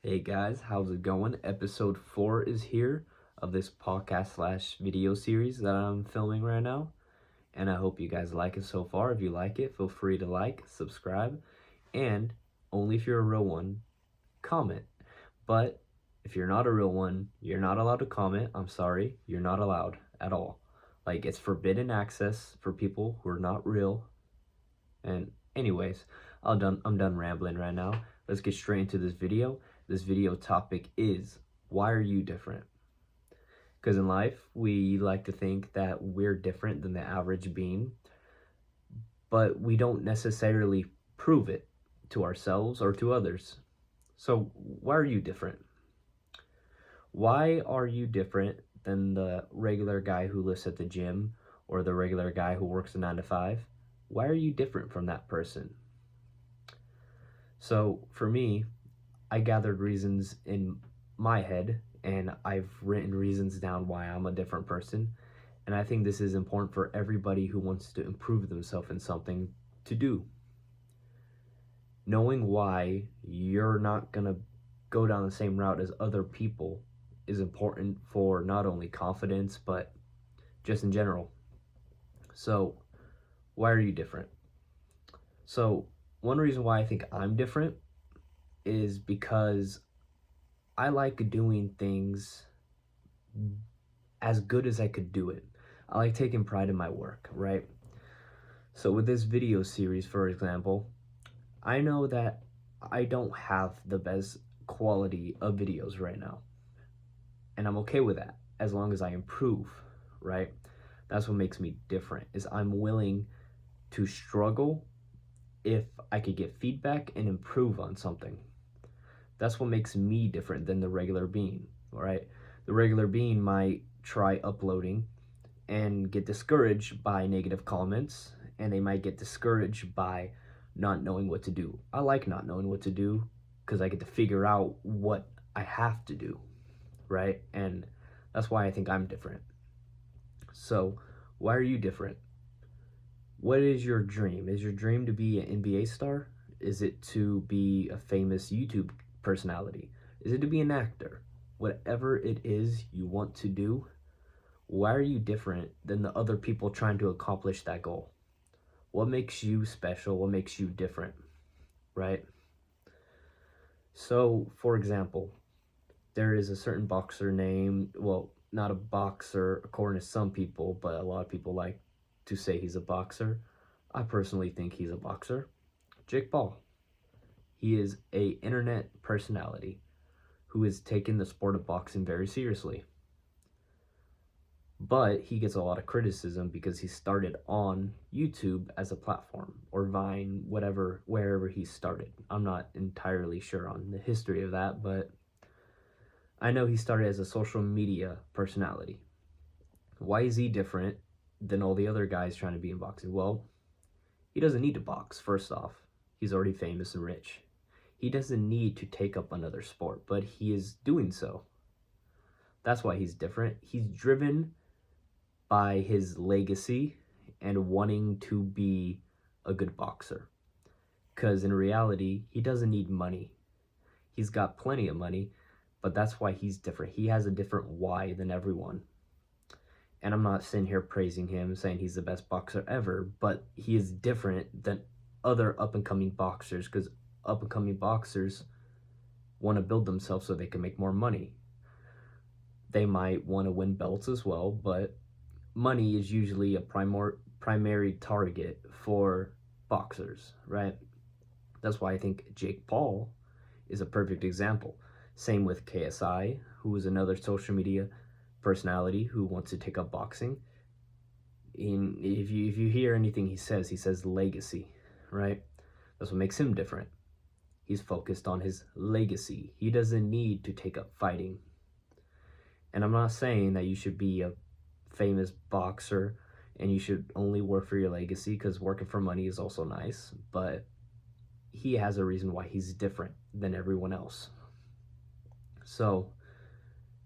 Hey guys, how's it going? Episode 4 is here of this podcast slash video series that I'm filming right now. And I hope you guys like it so far. If you like it, feel free to like, subscribe, and only if you're a real one, comment. But if you're not a real one, you're not allowed to comment. I'm sorry, you're not allowed at all. Like, it's forbidden access for people who are not real. And anyways, I'm done rambling right now. Let's get straight into this video. This video topic is, why are you different? Because in life, we like to think that we're different than the average being, but we don't necessarily prove it to ourselves or to others. So, why are you different? Why are you different than the regular guy who lives at the gym or the regular guy who works a 9 to 5? Why are you different from that person? So, for me, I gathered reasons in my head and I've written reasons down why I'm a different person. And I think this is important for everybody who wants to improve themselves in something to do. Knowing why you're not going to go down the same route as other people is important for not only confidence, but just in general. So, why are you different? So, one reason why I think I'm different is because I like doing things as good as I could do it. I like taking pride in my work, right? So with this video series, for example, I know that I don't have the best quality of videos right now. And I'm okay with that as long as I improve, right? That's what makes me different is I'm willing to struggle if I could get feedback and improve on something. That's what makes me different than the regular being, right? The regular being might try uploading and get discouraged by negative comments, and they might get discouraged by not knowing what to do. I like not knowing what to do because I get to figure out what I have to do, right? And that's why I think I'm different. So, why are you different? What is your dream? Is your dream to be an NBA star? Is it to be a famous YouTube personality? Is it to be an actor? Whatever it is you want to do, why are you different than the other people trying to accomplish that goal? What makes you special? What makes you different, right? So, for example, there is a certain boxer named, well, not a boxer according to some people, but a lot of people like to say he's a boxer. I personally think he's a boxer. Jake Paul. He is a internet personality who has taken the sport of boxing very seriously. But he gets a lot of criticism because he started on YouTube as a platform, or Vine, whatever, wherever he started. I'm not entirely sure on the history of that, but I know he started as a social media personality. Why is he different than all the other guys trying to be in boxing? Well, he doesn't need to box, first off. He's already famous and rich. He doesn't need to take up another sport, but he is doing so. That's why he's different. He's driven by his legacy and wanting to be a good boxer. Because in reality, he doesn't need money. He's got plenty of money, but that's why he's different. He has a different why than everyone. And I'm not sitting here praising him, saying he's the best boxer ever, but he is different than other up and coming boxers because up and coming boxers want to build themselves so they can make more money. They might want to win belts as well, but money is usually a primary target for boxers, right? That's why I think Jake Paul is a perfect example. Same with KSI, who is another social media personality who wants to take up boxing. If you hear anything he says legacy, right? That's what makes him different. He's focused on his legacy. He doesn't need to take up fighting. And I'm not saying that you should be a famous boxer and you should only work for your legacy, because working for money is also nice, but he has a reason why he's different than everyone else. So,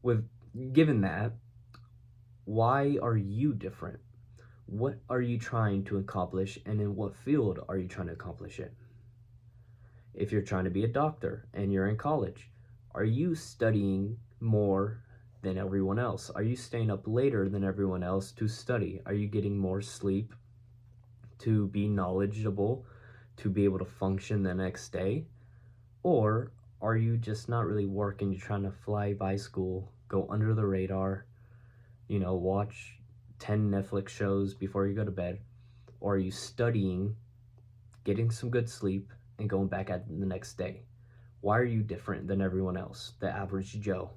with given that, why are you different? What are you trying to accomplish, and in what field are you trying to accomplish it? If you're trying to be a doctor and you're in college, Are you studying more than everyone else? Are you staying up later than everyone else to study? Are you getting more sleep to be knowledgeable, to be able to function the next day? Or are you just not really working? You're trying to fly by school, go under the radar, watch 10 Netflix shows before you go to bed? Or are you studying, getting some good sleep, and going back at the next day? Why are you different than everyone else, the average Joe?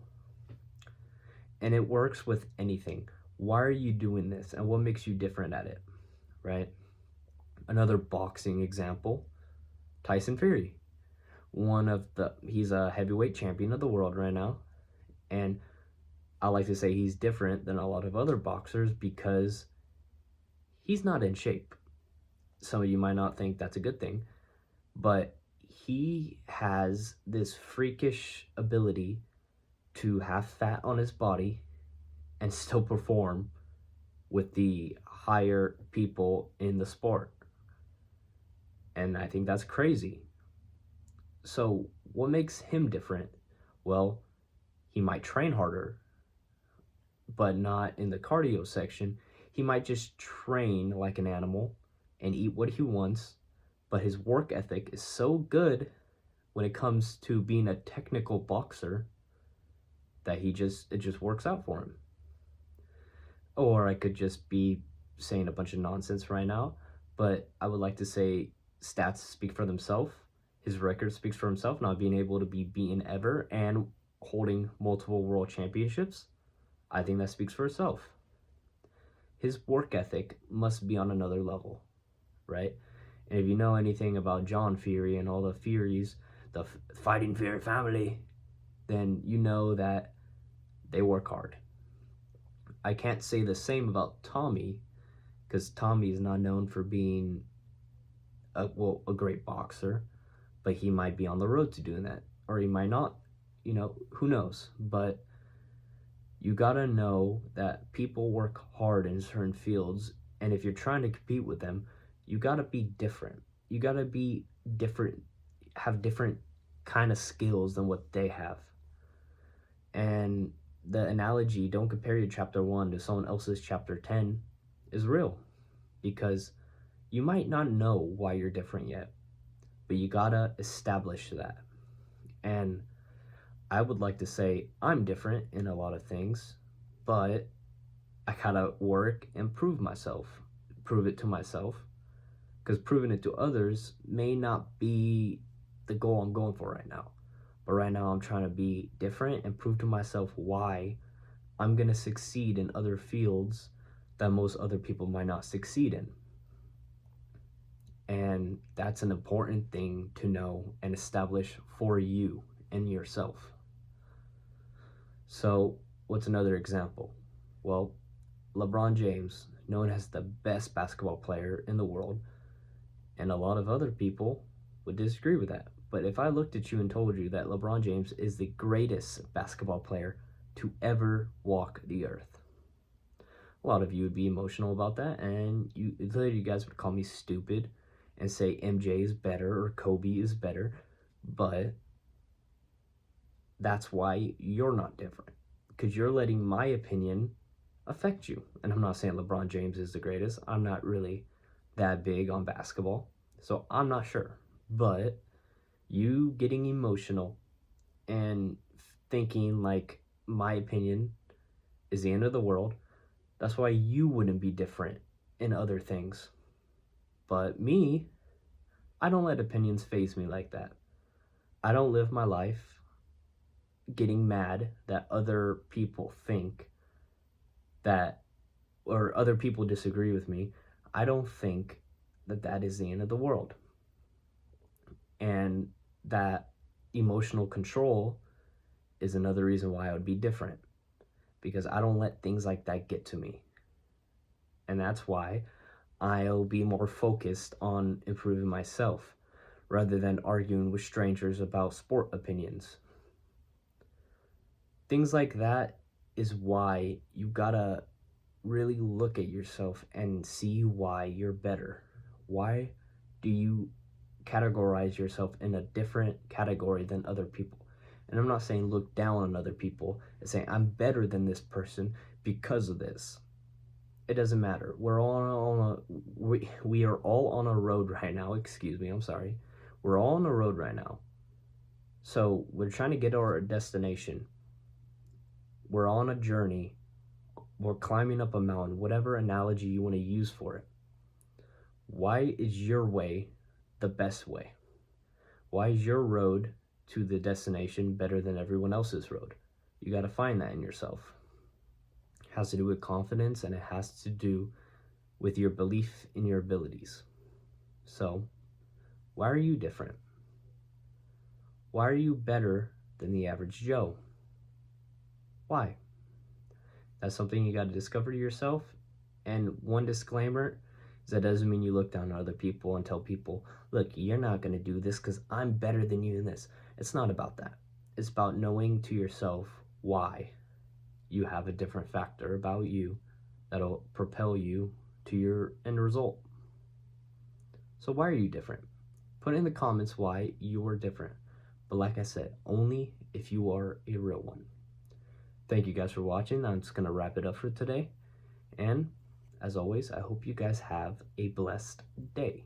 And it works with anything. Why are you doing this, and what makes you different at it, right? Another boxing example, Tyson Fury. He's a heavyweight champion of the world right now, and I like to say he's different than a lot of other boxers because he's not in shape. Some of you might not think that's a good thing, but he has this freakish ability to have fat on his body and still perform with the higher people in the sport. And I think that's crazy. So, what makes him different? Well, he might train harder, but not in the cardio section. He might just train like an animal and eat what he wants, but his work ethic is so good when it comes to being a technical boxer that it just works out for him. Or I could just be saying a bunch of nonsense right now, but I would like to say stats speak for themselves. His record speaks for himself, not being able to be beaten ever and holding multiple world championships. I think that speaks for itself. His work ethic must be on another level, right? And if you know anything about John Fury and all the Furies, the Fighting Fury family, then you know that they work hard. I can't say the same about Tommy, because Tommy is not known for being a great boxer, but he might be on the road to doing that, or he might not. Who knows? But you gotta know that people work hard in certain fields, and if you're trying to compete with them, you gotta be different. You gotta be different, have different kind of skills than what they have. And the analogy, don't compare your chapter 1 to someone else's chapter 10, is real, because you might not know why you're different yet, but you gotta establish that. And I would like to say I'm different in a lot of things, but I gotta work and prove it to myself, because proving it to others may not be the goal I'm going for right now. But right now I'm trying to be different and prove to myself why I'm gonna succeed in other fields that most other people might not succeed in. And that's an important thing to know and establish for you and yourself. So, what's another example? Well, LeBron James, known as the best basketball player in the world, and a lot of other people would disagree with that. But if I looked at you and told you that LeBron James is the greatest basketball player to ever walk the earth, a lot of you would be emotional about that, and you guys would call me stupid and say MJ is better or Kobe is better, but that's why you're not different, because you're letting my opinion affect you. And I'm not saying LeBron James is the greatest. I'm not really that big on basketball, so I'm not sure. But you getting emotional and thinking like my opinion is the end of the world, that's why you wouldn't be different in other things. But me, I don't let opinions faze me like that. I don't live my life getting mad that other people think that, or other people disagree with me. I don't think that that is the end of the world. And that emotional control is another reason why I would be different, because I don't let things like that get to me. And that's why I'll be more focused on improving myself rather than arguing with strangers about sport opinions. Things like that is why you gotta really look at yourself and see why you're better. Why do you categorize yourself in a different category than other people? And I'm not saying look down on other people and saying I'm better than this person because of this. It doesn't matter. We are all on a road right now. Excuse me, I'm sorry. We're all on a road right now. So we're trying to get to our destination. We're on a journey. We're climbing up a mountain, whatever analogy you want to use for it. Why is your way the best way? Why is your road to the destination better than everyone else's road? You got to find that in yourself. It has to do with confidence, and it has to do with your belief in your abilities. So, why are you different? Why are you better than the average Joe? Why? That's something you got to discover to yourself. And one disclaimer is that doesn't mean you look down on other people and tell people, look, you're not going to do this because I'm better than you in this. It's not about that. It's about knowing to yourself why you have a different factor about you that'll propel you to your end result. So why are you different? Put in the comments why you're different. But like I said, only if you are a real one. Thank you guys for watching. I'm just going to wrap it up for today. And as always, I hope you guys have a blessed day.